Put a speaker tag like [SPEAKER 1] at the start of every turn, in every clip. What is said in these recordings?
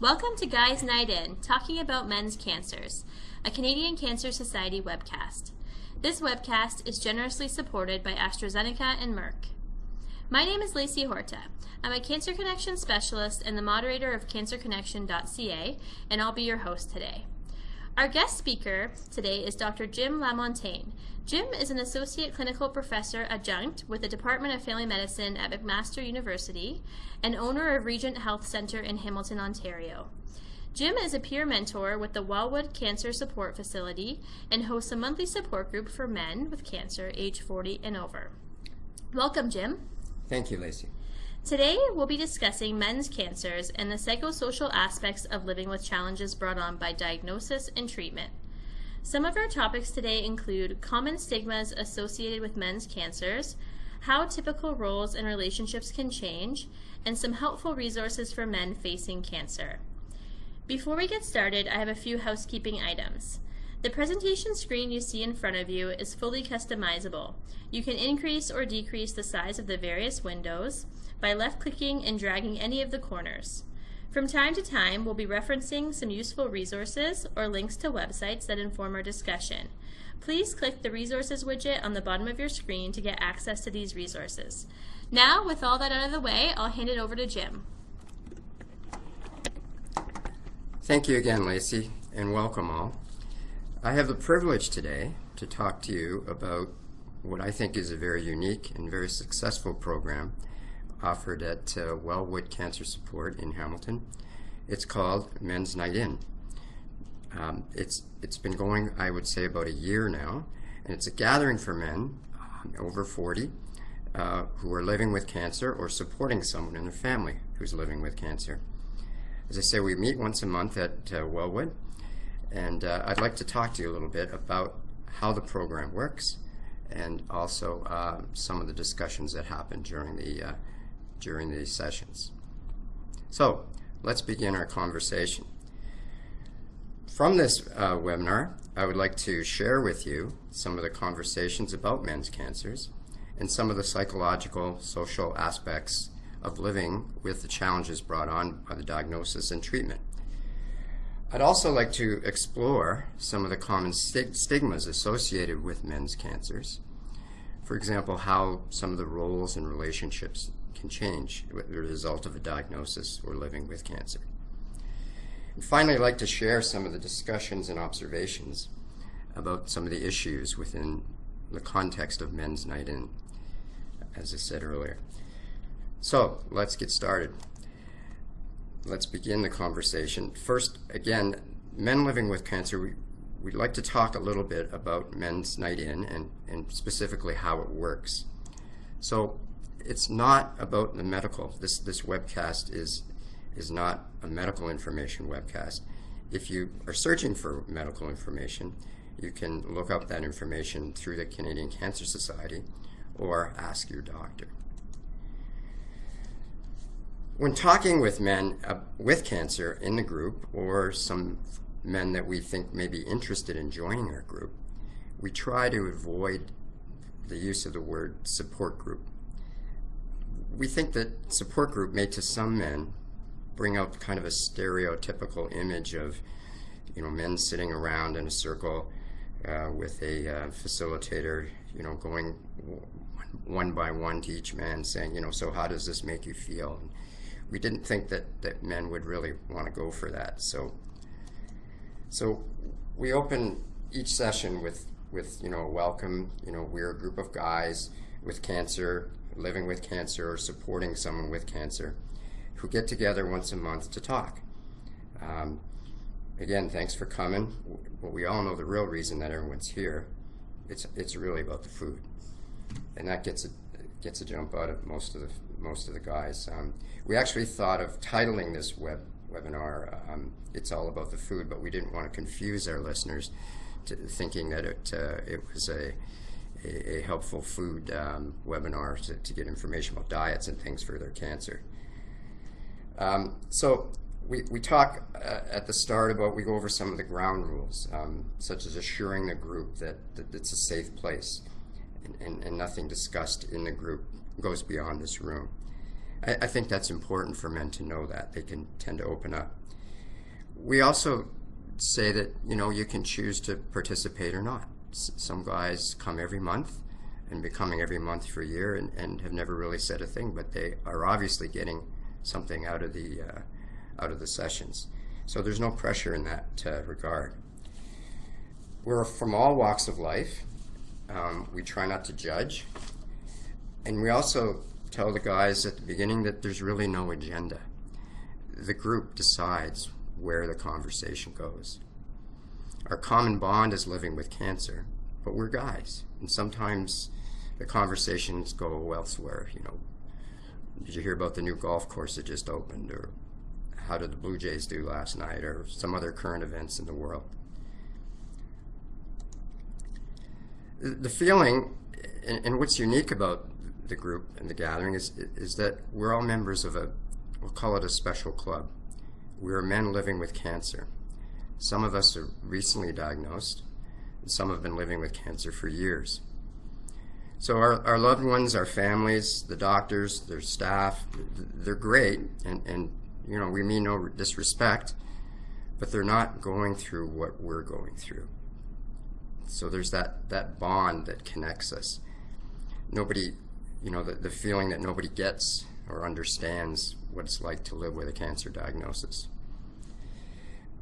[SPEAKER 1] Welcome to Guys Night In, talking about men's cancers, a Canadian Cancer Society webcast. This webcast is generously supported by AstraZeneca and Merck. My name is Lacey Horta. I'm a CancerConnection specialist and the moderator of CancerConnection.ca, and I'll be your host today. Our guest speaker today is Dr. Jim Lamontagne. Jim is an associate clinical professor adjunct with the Department of Family Medicine at McMaster University and owner of Regent Health Centre in Hamilton, Ontario. Jim is a peer mentor with the Wellwood Cancer Support facility and hosts a monthly support group for men with cancer age 40 and over. Welcome, Jim.
[SPEAKER 2] Thank you, Lacey.
[SPEAKER 1] Today, we'll be discussing men's cancers and the psychosocial aspects of living with challenges brought on by diagnosis and treatment. Some of our topics today include common stigmas associated with men's cancers, how typical roles and relationships can change, and some helpful resources for men facing cancer. Before we get started, I have a few housekeeping items. The presentation screen you see in front of you is fully customizable. You can increase or decrease the size of the various windows by left-clicking and dragging any of the corners. From time to time, we'll be referencing some useful resources or links to websites that inform our discussion. Please click the resources widget on the bottom of your screen to get access to these resources. Now, with all that out of the way, I'll hand it over to Jim.
[SPEAKER 2] Thank you again, Lacey, and welcome all. I have the privilege today to talk to you about what I think is a very unique and very successful program offered at Wellwood Cancer Support in Hamilton. It's called Men's Night In. It's been going, I would say, about a year now, and it's a gathering for men over 40 who are living with cancer or supporting someone in their family who's living with cancer. As I say, we meet once a month at Wellwood, and I'd like to talk to you a little bit about how the program works and also some of the discussions that happen during these sessions. So let's begin our conversation. From this webinar, I would like to share with you some of the conversations about men's cancers and some of the psychological, social aspects of living with the challenges brought on by the diagnosis and treatment. I'd also like to explore some of the common stigmas associated with men's cancers. For example, how some of the roles and relationships can change as a result of a diagnosis or living with cancer. And finally, I'd like to share some of the discussions and observations about some of the issues within the context of Men's Night In, as I said earlier. So let's get started. Let's begin the conversation. First, again, men living with cancer, we'd like to talk a little bit about Men's Night In and specifically how it works. So it's not about the medical. This webcast is not a medical information webcast. If you are searching for medical information, you can look up that information through the Canadian Cancer Society or ask your doctor. When talking with men with cancer in the group or some men that we think may be interested in joining our group, we try to avoid the use of the word support group. We think that support group may to some men bring out kind of a stereotypical image of, men sitting around in a circle with a facilitator, going one by one to each man saying, so how does this make you feel? And we didn't think that men would really want to go for that. So we open each session with a welcome. We're a group of guys with cancer, living with cancer, or supporting someone with cancer, who get together once a month to talk. Again, thanks for coming. But we all know the real reason that everyone's here. It's really about the food, and that gets a jump out of most of the guys. We actually thought of titling this webinar, "It's All About the Food," but we didn't want to confuse our listeners to thinking that it was a helpful food webinar to get information about diets and things for their cancer. So we talk at the start about, we go over some of the ground rules, such as assuring the group that it's a safe place and nothing discussed in the group goes beyond this room. I think that's important for men to know that. They can tend to open up. we also say that, you can choose to participate or not. Some guys come every month and be coming every month for a year and have never really said a thing, but they are obviously getting something out of the sessions. So there's no pressure in that regard. We're from all walks of life. We try not to judge. And we also tell the guys at the beginning that there's really no agenda. The group decides where the conversation goes. Our common bond is living with cancer, but we're guys. And sometimes the conversations go elsewhere. Did you hear about the new golf course that just opened? Or how did the Blue Jays do last night? Or some other current events in the world. The feeling, and what's unique about the group and the gathering is that we're all members of we'll call it a special club. We're men living with cancer. Some of us are recently diagnosed, and some have been living with cancer for years. So our loved ones, our families, the doctors, their staff, they're great, and we mean no disrespect, but they're not going through what we're going through. So there's that bond that connects us. Nobody, the feeling that nobody gets or understands what it's like to live with a cancer diagnosis.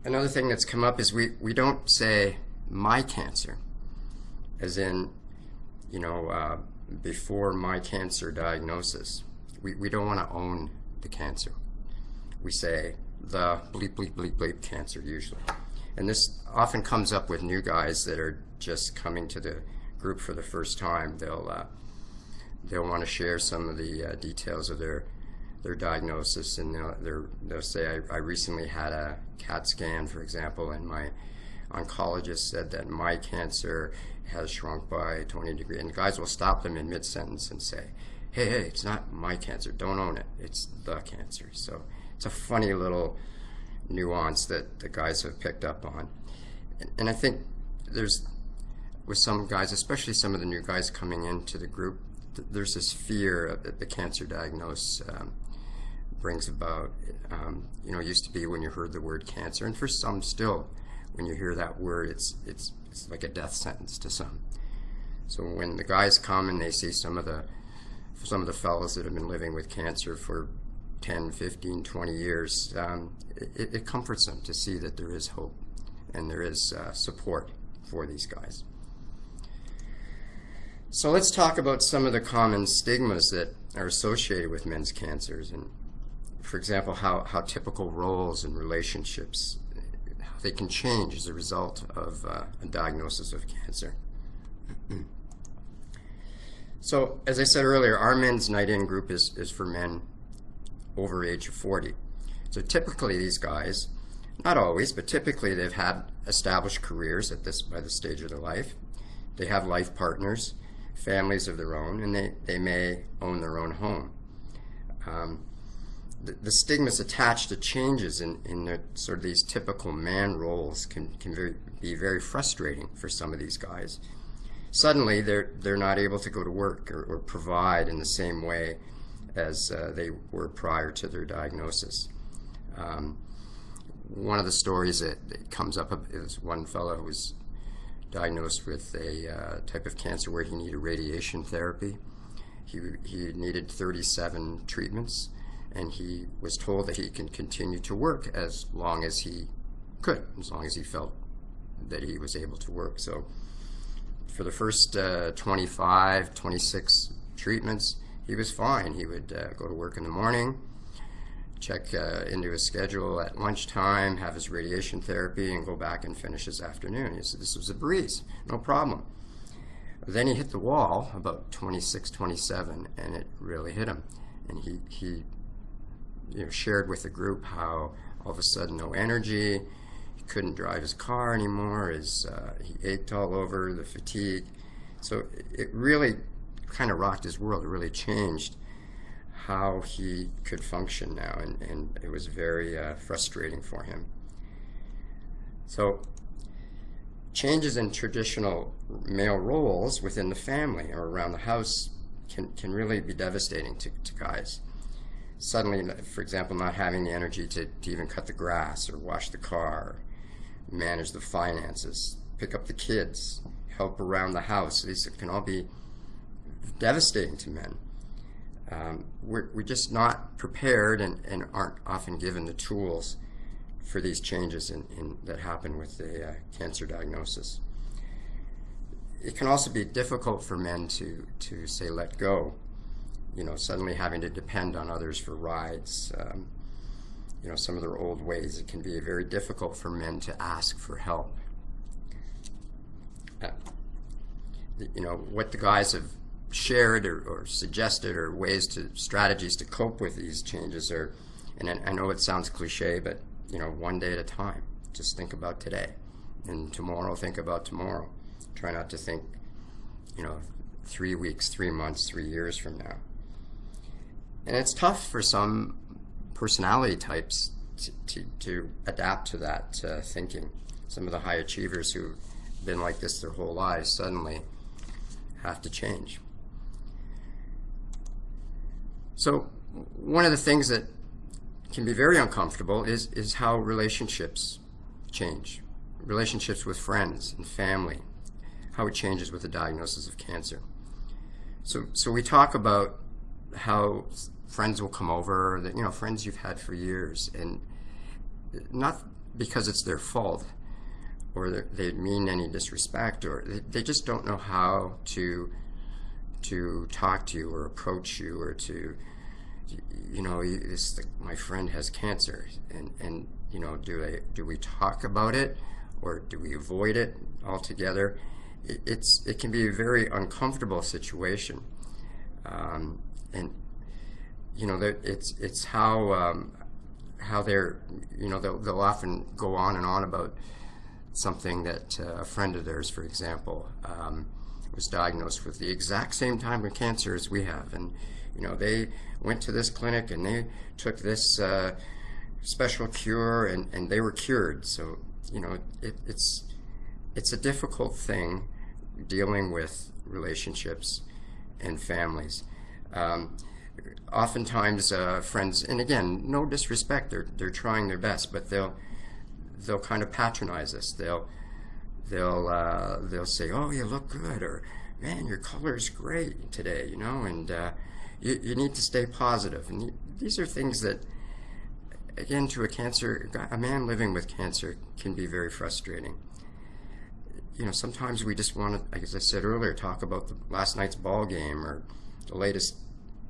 [SPEAKER 2] Another thing that's come up is we don't say my cancer, as in, before my cancer diagnosis. We don't want to own the cancer. We say the bleep, bleep, bleep, bleep cancer usually. And this often comes up with new guys that are just coming to the group for the first time. They'll want to share some of the details of their diagnosis, and they'll say, I recently had a CAT scan, for example, and my oncologist said that my cancer has shrunk by 20 degrees. And guys will stop them in mid-sentence and say, hey, it's not my cancer, don't own it, it's the cancer. So it's a funny little nuance that the guys have picked up on. And I think with some guys, especially some of the new guys coming into the group, there's this fear that the cancer diagnosis brings about. It used to be when you heard the word cancer, and for some still, when you hear that word, it's like a death sentence to some. So when the guys come and they see some of the fellows that have been living with cancer for 10, 15, 20 years, it comforts them to see that there is hope and there is support for these guys. So let's talk about some of the common stigmas that are associated with men's cancers, and for example, how typical roles and relationships, how they can change as a result of a diagnosis of cancer. So as I said earlier, our men's night-in group is for men over age of 40. So typically these guys, not always, but typically they've had established careers by this stage of their life. They have life partners, families of their own, and they may own their own home. The stigmas attached to changes in the, sort of these typical man roles can be very frustrating for some of these guys. Suddenly they're not able to go to work or provide in the same way as they were prior to their diagnosis. One of the stories that comes up is one fellow who was diagnosed with a type of cancer where he needed radiation therapy. He needed 37 treatments, and he was told that he can continue to work as long as he could, as long as he felt that he was able to work. So for the first 25, 26 treatments, he was fine. He would go to work in the morning, check into his schedule at lunchtime, have his radiation therapy, and go back and finish his afternoon. He said this was a breeze, no problem. But then he hit the wall about 26, 27, and it really hit him. And he shared with the group how all of a sudden no energy, he couldn't drive his car anymore, he ached all over, the fatigue. So it really kind of rocked his world. It really changed how he could function now, and it was very frustrating for him. So changes in traditional male roles within the family or around the house can really be devastating to guys. suddenly, for example, not having the energy to even cut the grass or wash the car, manage the finances, pick up the kids, help around the house. These can all be devastating to men. We're just not prepared and aren't often given the tools for these changes that happen with the cancer diagnosis. It can also be difficult for men to say let go, suddenly having to depend on others for rides, some of their old ways. It can be very difficult for men to ask for help. What the guys have shared or suggested or strategies to cope with these changes are, and I know it sounds cliche, but one day at a time. Just think about today, and tomorrow think about tomorrow. Try not to think 3 weeks, 3 months, 3 years from now. And it's tough for some personality types to adapt to that thinking. Some of the high achievers who've been like this their whole lives suddenly have to change. So one of the things that can be very uncomfortable is how relationships change. Relationships with friends and family, how it changes with the diagnosis of cancer. So we talk about how friends will come over, that friends you've had for years, and not because it's their fault or they mean any disrespect, or they just don't know how to talk to you or approach you, or to my friend has cancer, and do we talk about it or do we avoid it altogether? It can be a very uncomfortable situation, and it's how they're they'll often go on and on about something that a friend of theirs, for example, was diagnosed with the exact same time with cancer as we have, and they went to this clinic and they took this special cure and they were cured. So it's a difficult thing dealing with relationships and families. Oftentimes friends, and again, no disrespect, they're trying their best, but they'll kind of patronize us. They'll say, "Oh, you look good," or "Man, your color's great today," and you need to stay positive. And these are things that, again, to a man living with cancer, can be very frustrating. Sometimes we just want to, as I said earlier, talk about last night's ball game or the latest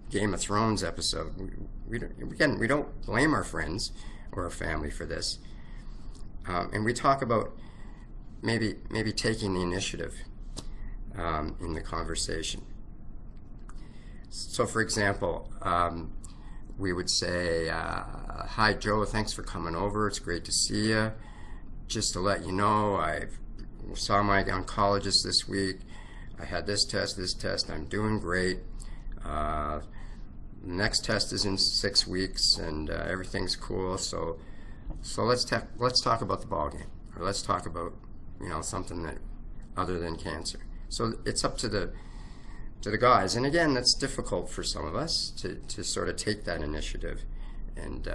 [SPEAKER 2] Game of Thrones episode. We don't blame our friends or our family for this, and we talk about maybe taking the initiative in the conversation. So, for example, we would say, "Hi, Joe. Thanks for coming over. It's great to see you. Just to let you know, I saw my oncologist this week. I had this test. I'm doing great. Next test is in 6 weeks, and everything's cool. So let's talk about the ball game, or let's talk about something that other than cancer." So it's up to the guys, and again, that's difficult for some of us to sort of take that initiative and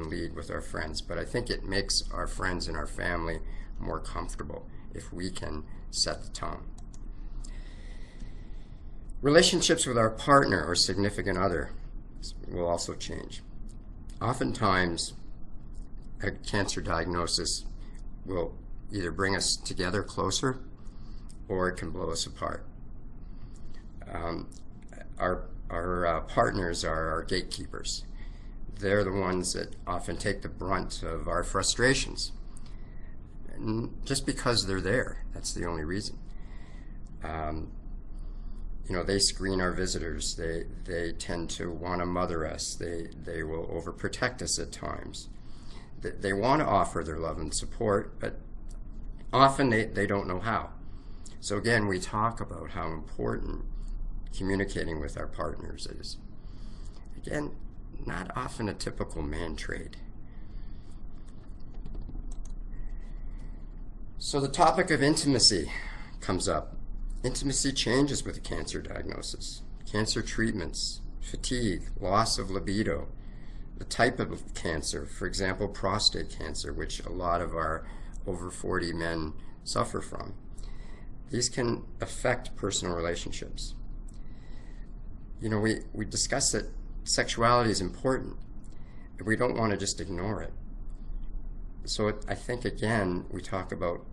[SPEAKER 2] lead with our friends. But I think it makes our friends and our family more comfortable if we can set the tone. Relationships with our partner or significant other will also change. Oftentimes, a cancer diagnosis will either bring us together closer or it can blow us apart. Our partners are our gatekeepers. They're the ones that often take the brunt of our frustrations. And just because they're there, that's the only reason. They screen our visitors. They tend to want to mother us. They will overprotect us at times. They want to offer their love and support, but often they don't know how. So again, we talk about how important communicating with our partners is. Again, not often a typical man trait. So the topic of intimacy comes up. Intimacy changes with a cancer diagnosis. Cancer treatments fatigue, loss of libido, the type of cancer, for example, prostate cancer, which a lot of our over 40 men suffer from. These can affect personal relationships. You know, we discussed that sexuality is important, and we don't want to just ignore it. So I think, again, we talk about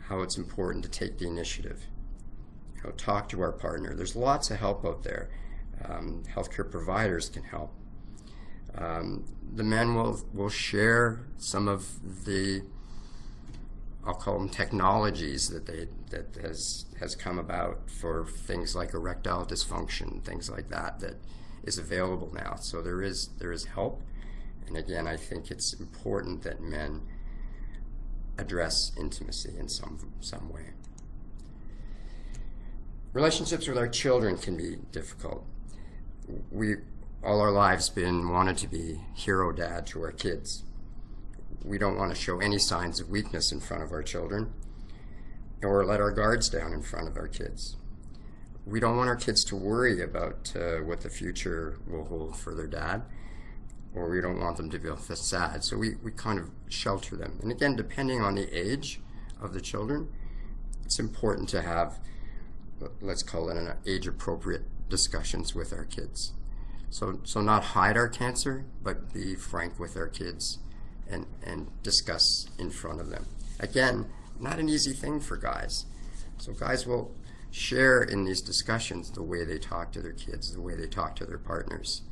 [SPEAKER 2] how it's important to take the initiative. You know, talk to our partner. There's lots of help out there. Healthcare providers can help. The men will share some of the, I'll call them technologies that has come about for things like erectile dysfunction, things like that is available now. So there is help, and again, I think it's important that men address intimacy in some way. Relationships with our children can be difficult. We all our lives wanted to be hero dad to our kids. We don't want to show any signs of weakness in front of our children or let our guards down in front of our kids. We don't want our kids to worry about what the future will hold for their dad, or we don't want them to feel sad. So we kind of shelter them. And again, depending on the age of the children, it's important to have, let's call it an age-appropriate discussions with our kids. So not hide our cancer, but be frank with our kids and discuss in front of them. Again, not an easy thing for guys. So guys will share in these discussions the way they talk to their kids, the way they talk to their partners,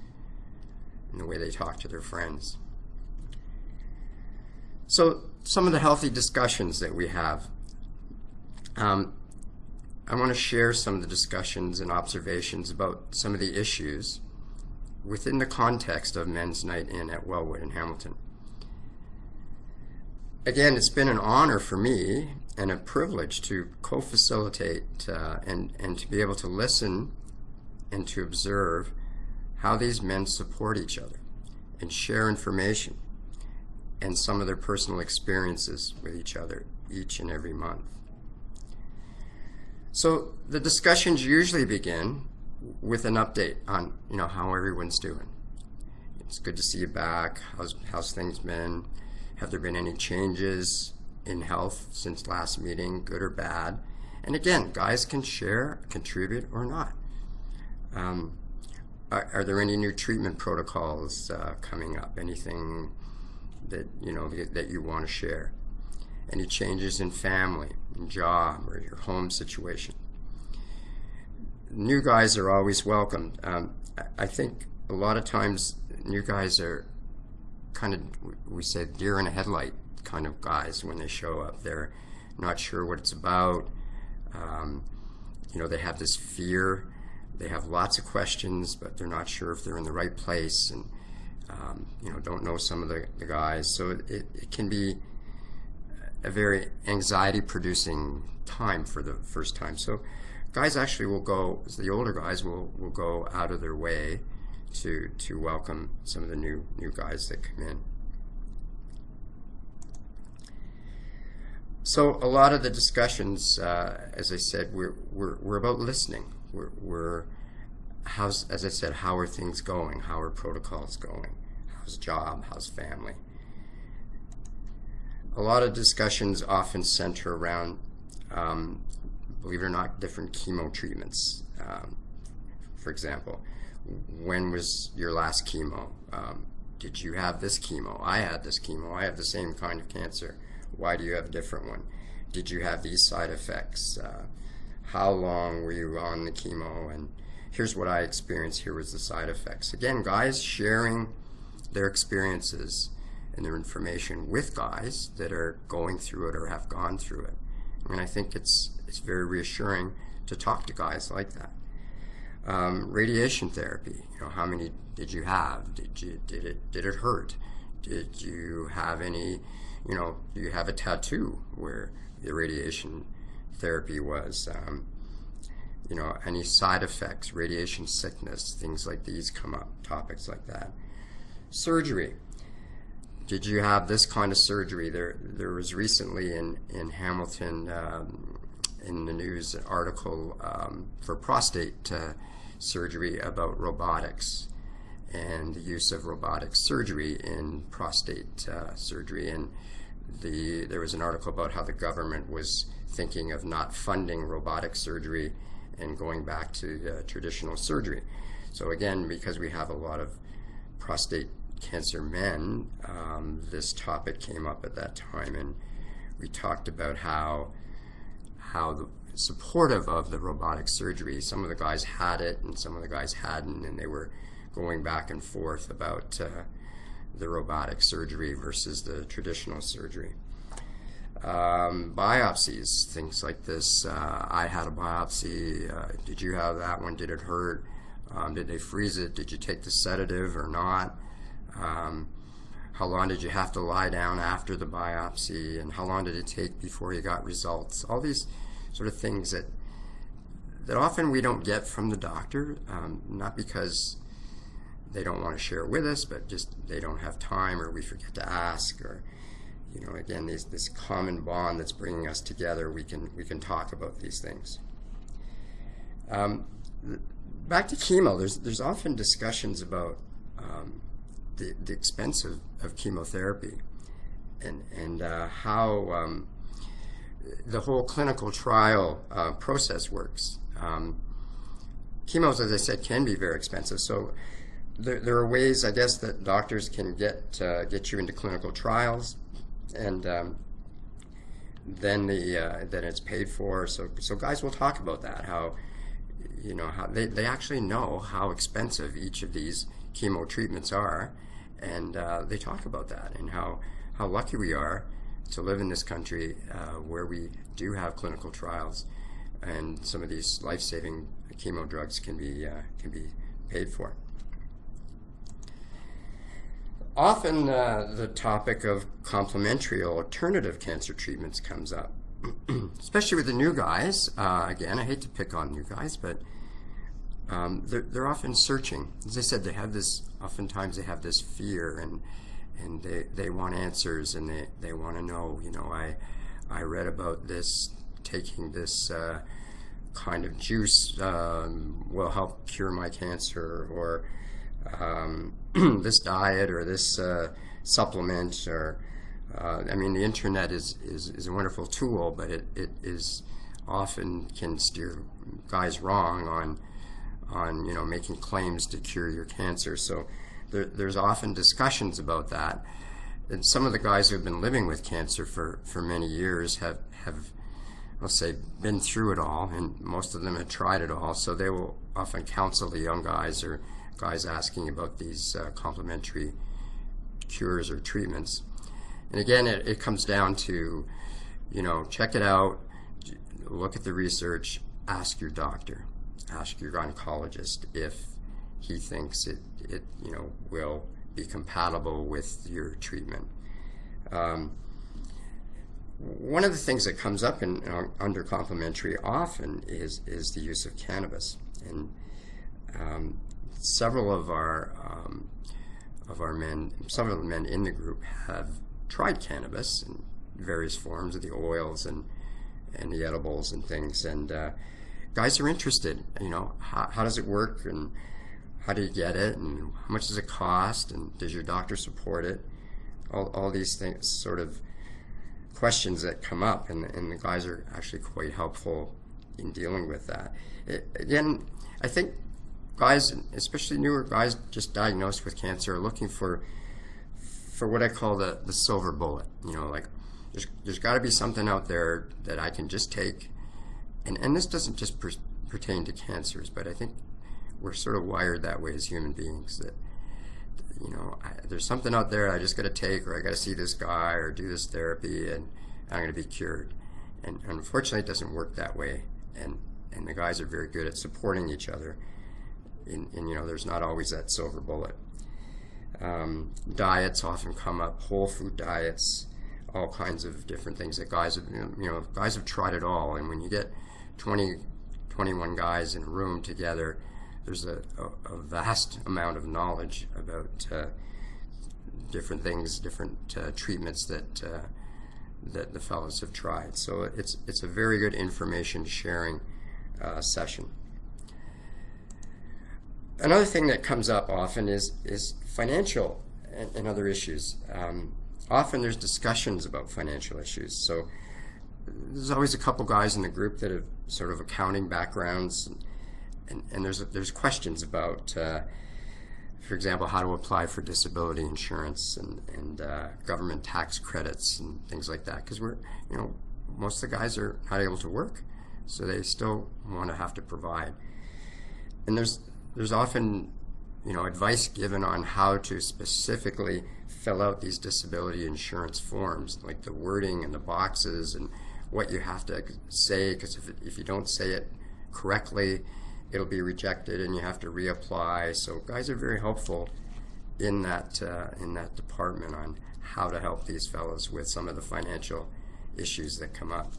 [SPEAKER 2] and the way they talk to their friends. So some of the healthy discussions that we have. I want to share some of the discussions and observations about some of the issues within the context of Men's Night In at Wellwood in Hamilton. Again, it's been an honor for me and a privilege to co-facilitate and to be able to listen and to observe how these men support each other and share information and some of their personal experiences with each other each and every month. So the discussions usually begin with an update on, how everyone's doing. It's good to see you back. How's things been? Have there been any changes in health since last meeting, good or bad? And again, guys can share, contribute, or not. Are there any new treatment protocols coming up? Anything that you want to share? Any changes in family, in job, or your home situation? New guys are always welcomed. I think a lot of times new guys are kind of, we say, deer in a headlight kind of guys when they show up. They're not sure what it's about. They have this fear. They have lots of questions, but they're not sure if they're in the right place, and don't know some of the guys. So it can be a very anxiety-producing time for the first time. So guys actually will go, the older guys will go out of their way to welcome some of the new guys that come in. So a lot of the discussions, as I said, we're about listening. As I said, how are things going? How are protocols going? How's job? How's family? A lot of discussions often center around, believe it or not, different chemo treatments. For example, when was your last chemo? Did you have this chemo? I had this chemo. I have the same kind of cancer. Why do you have a different one? Did you have these side effects? How long were you on the chemo? And here's what I experienced. Here was the side effects. Again, guys sharing their experiences and their information with guys that are going through it or have gone through it. And I think it's very reassuring to talk to guys like that. Radiation therapy. How many did you have? Did it hurt? Did you have any? Do you have a tattoo where the radiation therapy was? Any side effects, radiation sickness, things like these come up. Topics like that. Surgery. Did you have this kind of surgery? There was recently in Hamilton in the news an article for prostate surgery about robotics and the use of robotic surgery in prostate surgery. And there was an article about how the government was thinking of not funding robotic surgery and going back to traditional surgery. So again, because we have a lot of prostate cancer men, this topic came up at that time, and we talked about how supportive of the robotic surgery. Some of the guys had it and some of the guys hadn't, and they were going back and forth about the robotic surgery versus the traditional surgery. Biopsies, things like this. I had a biopsy. Did you have that one? Did it hurt? Did they freeze it? Did you take the sedative or not? How long did you have to lie down after the biopsy? And how long did it take before you got results? All these sort of things that often we don't get from the doctor, not because they don't want to share with us, but just they don't have time, or we forget to ask, or again, this common bond that's bringing us together. We can talk about these things. Back to chemo. There's often discussions about the expense of chemotherapy and how the whole clinical trial process works. Chemos, as I said, can be very expensive. So there are ways, I guess, that doctors can get you into clinical trials, and then it's paid for. So guys will talk about that, how how they actually know how expensive each of these chemo treatments are, and they talk about that and how lucky we are to live in this country where we do have clinical trials, and some of these life-saving chemo drugs can be paid for. Often the topic of complementary or alternative cancer treatments comes up, especially with the new guys. Again, I hate to pick on new guys, but they're often searching. As I said, oftentimes they have this fear, and they want answers, and they want to know, I read about this, taking this kind of juice will help cure my cancer, or this diet, or this supplement, or the internet is a wonderful tool, but it is often can steer guys wrong on making claims to cure your cancer. So there's often discussions about that. And some of the guys who have been living with cancer for many years have I'll say, been through it all, and most of them have tried it all. So they will often counsel the young guys, or guys asking about these complementary cures or treatments. And again, it comes down to, check it out, look at the research, ask your doctor, ask your oncologist if he thinks it will be compatible with your treatment. One of the things that comes up under complementary often is the use of cannabis, and several of the men in the group have tried cannabis in various forms, of the oils and the edibles and things, and guys are interested. How does it work, and how do you get it, and how much does it cost, and does your doctor support it? All these things, sort of questions that come up, and the guys are actually quite helpful in dealing with that. Again, I think guys, especially newer guys just diagnosed with cancer, are looking for what I call the silver bullet. Like there's got to be something out there that I can just take, and this doesn't just pertain to cancers, but I think we're sort of wired that way as human beings, that there's something out there I just got to take, or I got to see this guy or do this therapy, and I'm going to be cured. And unfortunately, it doesn't work that way. And the guys are very good at supporting each other. There's not always that silver bullet. Diets often come up, whole food diets, all kinds of different things that guys have tried it all. And when you get 21 guys in a room together, there's a vast amount of knowledge about different things, different treatments that the fellows have tried. So it's a very good information sharing session. Another thing that comes up often is financial and other issues. Often there's discussions about financial issues. So there's always a couple guys in the group that have sort of accounting backgrounds, and there's questions about, for example, how to apply for disability insurance and government tax credits and things like that. Because most of the guys are not able to work, so they still want to have to provide. And there's often advice given on how to specifically fill out these disability insurance forms, like the wording and the boxes and what you have to say, because if you don't say it correctly, it'll be rejected and you have to reapply. So guys are very helpful in that department on how to help these fellows with some of the financial issues that come up.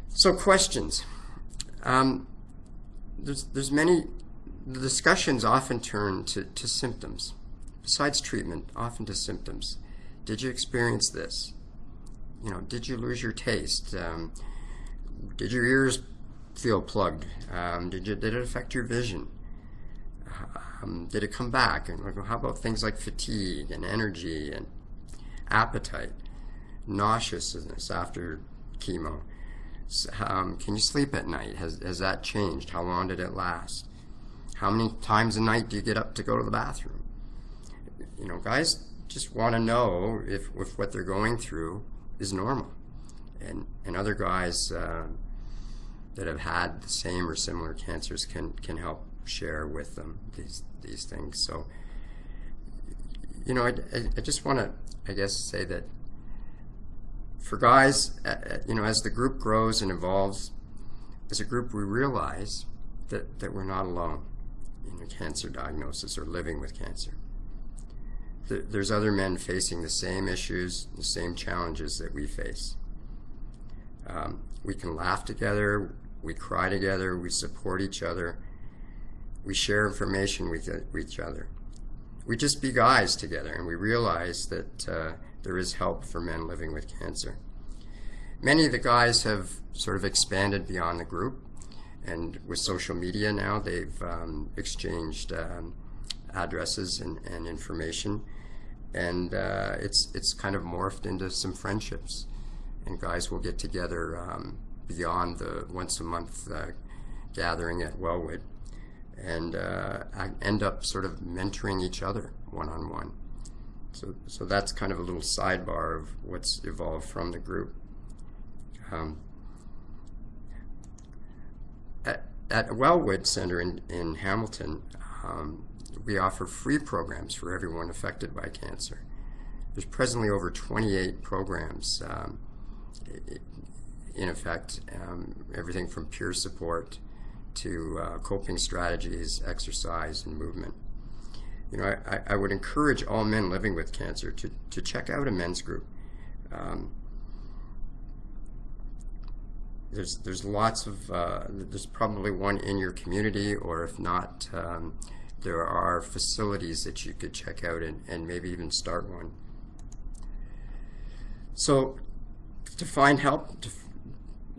[SPEAKER 2] So questions. There's many. The discussions often turn to symptoms. Besides treatment, often to symptoms. Did you experience this? Did you lose your taste? Did your ears feel plugged? Did it affect your vision? Did it come back? And how about things like fatigue and energy and appetite, nauseousness after chemo? Can you sleep at night? Has that changed? How long did it last? How many times a night do you get up to go to the bathroom? Guys just want to know if what they're going through is normal. And other guys that have had the same or similar cancers can help share with them these things. So, I just want to, I guess, say that for guys, as the group grows and evolves, as a group we realize that we're not alone in a cancer diagnosis or living with cancer. There's other men facing the same issues, the same challenges that we face. We can laugh together, we cry together, we support each other, we share information with each other. We just be guys together, and we realize that there is help for men living with cancer. Many of the guys have sort of expanded beyond the group, and with social media now, they've exchanged addresses and information, and it's kind of morphed into some friendships. And guys will get together beyond the once-a-month gathering at Wellwood, and end up sort of mentoring each other one-on-one. So that's kind of a little sidebar of what's evolved from the group. At Wellwood Center in Hamilton, we offer free programs for everyone affected by cancer. There's presently over 28 programs in effect, everything from peer support to coping strategies, exercise, and movement. I would encourage all men living with cancer to check out a men's group. There's lots of, there's probably one in your community, or if not, there are facilities that you could check out and maybe even start one. So to find help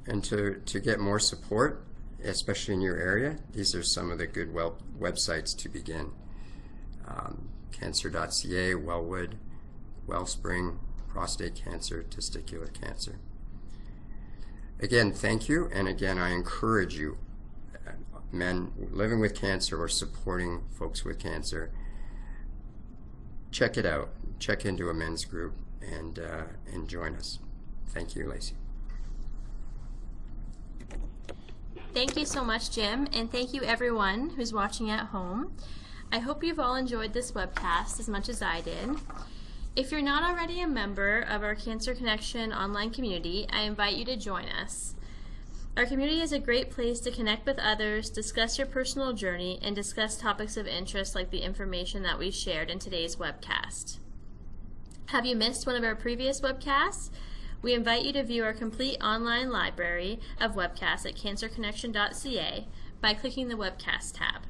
[SPEAKER 2] and to get more support, especially in your area, these are some of the good websites to begin. Cancer.ca, Wellwood, Wellspring, prostate cancer, testicular cancer. Again, thank you, and again, I encourage you, men living with cancer or supporting folks with cancer, check it out. Check into a men's group and join us. Thank you, Lacey.
[SPEAKER 1] Thank you so much, Jim, and thank you everyone who's watching at home. I hope you've all enjoyed this webcast as much as I did. If you're not already a member of our Cancer Connection online community, I invite you to join us. Our community is a great place to connect with others, discuss your personal journey, and discuss topics of interest like the information that we shared in today's webcast. Have you missed one of our previous webcasts? We invite you to view our complete online library of webcasts at CancerConnection.ca by clicking the Webcast tab.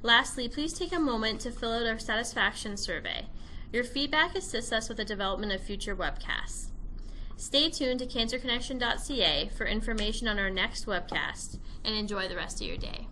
[SPEAKER 1] Lastly, please take a moment to fill out our satisfaction survey. Your feedback assists us with the development of future webcasts. Stay tuned to CancerConnection.ca for information on our next webcast, and enjoy the rest of your day.